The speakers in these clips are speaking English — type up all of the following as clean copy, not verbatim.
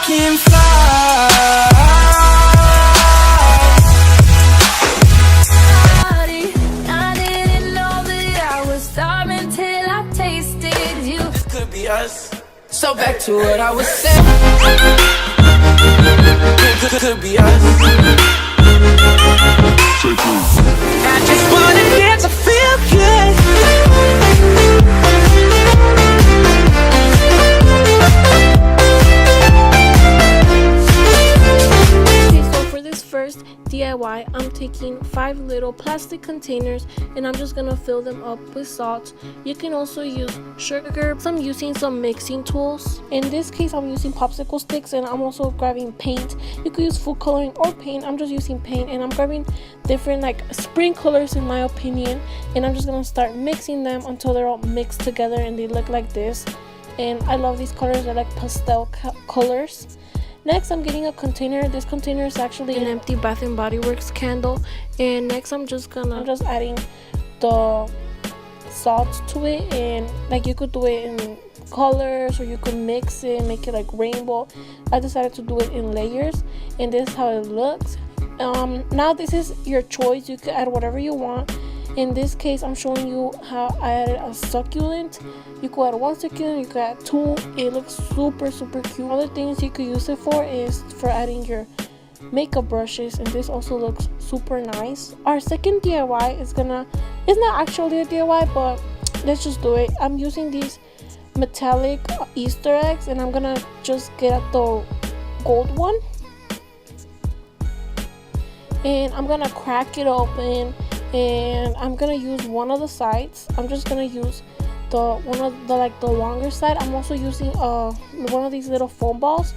can fly. I didn't know that I was starving till I tasted you. This could be us. So back to what I was saying. Could be us. I just wanna get to feel good. First DIY, I'm taking 5 little plastic containers and I'm just gonna fill them up with salt. You can also use sugar. I'm using some mixing tools. In this case, I'm using popsicle sticks, and I'm also grabbing paint. You could use food coloring or paint. I'm just using paint, and I'm grabbing different like spring colors in my opinion, and I'm just gonna start mixing them until they're all mixed together and they look like this. And I love these colors. I like pastel colors. Next, I'm getting a container. This container is actually an empty Bath and Body Works candle. And next, I'm just adding the salt to it, and like you could do it in colors or you could mix it, make it like rainbow. I decided to do it in layers, and this is how it looks. Now this is your choice. You can add whatever you want. In this case, I'm showing you how I added a succulent. You could add 1 succulent, you could add 2. It looks super cute. Other things you could use it for is for adding your makeup brushes, and this also looks super nice. Our second DIY it's not actually a DIY, but let's just do it. I'm using these metallic Easter eggs, and I'm gonna just get the gold one, and I'm gonna crack it open. And I'm gonna use one of the sides. I'm just gonna use the longer side. I'm also using one of these little foam balls,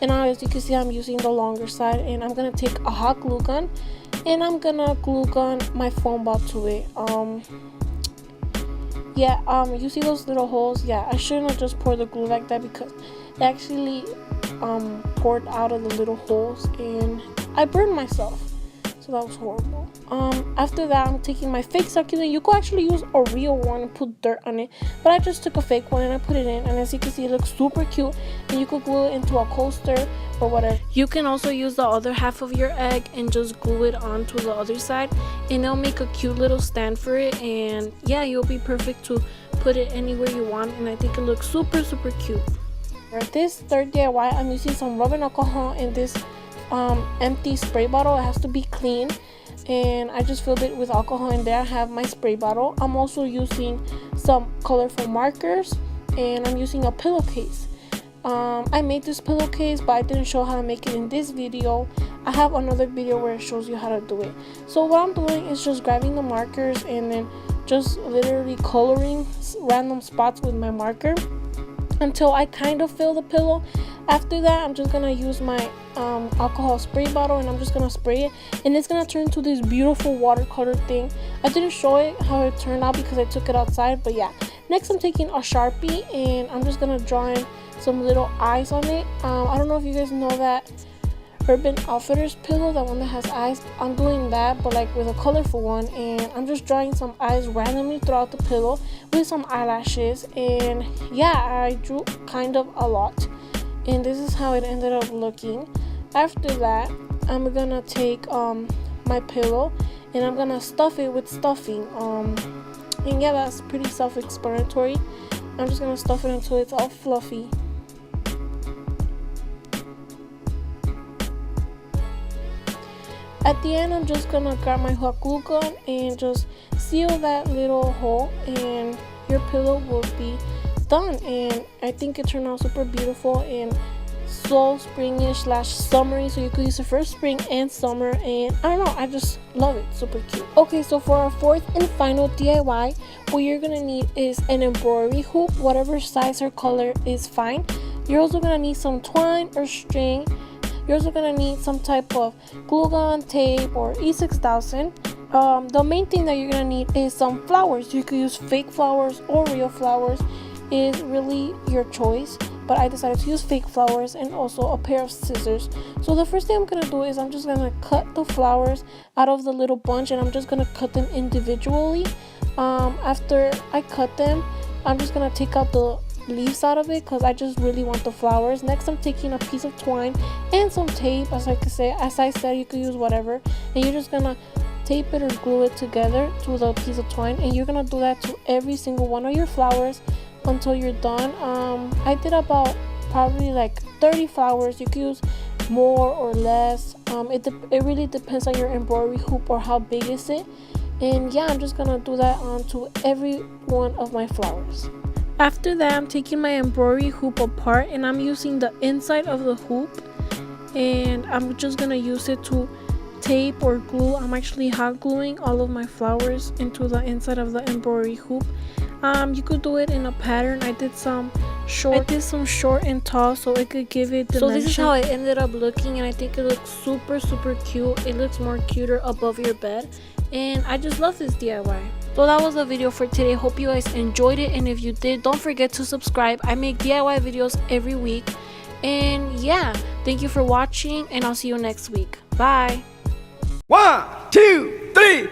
and now as you can see, I'm using the longer side. And I'm gonna take a hot glue gun, and I'm gonna glue gun my foam ball to it. You see those little holes? Yeah, I shouldn't have just poured the glue like that, because it actually poured out of the little holes, and I burned myself. So that was horrible. After that, I'm taking my fake succulent. You could actually use a real one and put dirt on it, but I just took a fake one and I put it in, and as you can see, it looks super cute. And you could glue it into a coaster or whatever. You can also use the other half of your egg and just glue it onto the other side, and they'll make a cute little stand for it. And yeah, you'll be perfect to put it anywhere you want, and I think it looks super cute. For this third DIY, I'm using some rubbing alcohol in this empty spray bottle. It has to be clean, and I just filled it with alcohol, and there I have my spray bottle. I'm also using some colorful markers, and I'm using a pillowcase. I made this pillowcase, but I didn't show how to make it in this video. I have another video where it shows you how to do it. So what I'm doing is just grabbing the markers and then just literally coloring random spots with my marker until I kind of fill the pillow. After that, I'm just gonna use my alcohol spray bottle, and I'm just gonna spray it, and it's gonna turn into this beautiful watercolor thing. I didn't show it how it turned out because I took it outside, but yeah. Next, I'm taking a Sharpie, and I'm just gonna draw in some little eyes on it. I don't know if you guys know that Urban Outfitters pillow, that one that has eyes. I'm doing that, but like with a colorful one, and I'm just drawing some eyes randomly throughout the pillow with some eyelashes. And yeah, I drew kind of a lot, and this is how it ended up looking. After that, I'm gonna take my pillow, and I'm gonna stuff it with stuffing. And yeah, that's pretty self-explanatory. I'm just gonna stuff it until it's all fluffy. At the end, I'm just gonna grab my hot glue gun and just seal that little hole, and your pillow will be done. And I think it turned out super beautiful and so springish / summery, so you could use it for spring and summer. And I don't know, I just love it. Super cute. Okay, so for our fourth and final DIY, what you're gonna need is an embroidery hoop. Whatever size or color is fine. You're also gonna need some twine or string. You're also gonna need some type of glue gun, tape, or E6000. The main thing that you're gonna need is some flowers. You could use fake flowers or real flowers. It's really your choice, but I decided to use fake flowers, and also a pair of scissors. So the first thing I'm gonna do is I'm just gonna cut the flowers out of the little bunch, and I'm just gonna cut them individually. After I cut them, I'm just gonna take out the leaves out of it because I just really want the flowers. Next, I'm taking a piece of twine and some tape. As I said, you could use whatever, and you're just gonna tape it or glue it together to the piece of twine, and you're gonna do that to every single one of your flowers until you're done. I did about probably like 30 flowers. You could use more or less. It really depends on your embroidery hoop or how big is it. And yeah, I'm just gonna do that onto every one of my flowers. After that, I'm taking my embroidery hoop apart and I'm using the inside of the hoop, and I'm just gonna use it to tape or glue. I'm actually hot gluing all of my flowers into the inside of the embroidery hoop. You could do it in a pattern. I did some short and tall so it could give it dimension. So this is how it ended up looking, and I think it looks super cute. It looks more cuter above your bed, and I just love this DIY. So that was the video for today. Hope you guys enjoyed it, and if you did, don't forget to subscribe. I make DIY videos every week. And yeah, thank you for watching, and I'll see you next week. Bye. 1, 2, 3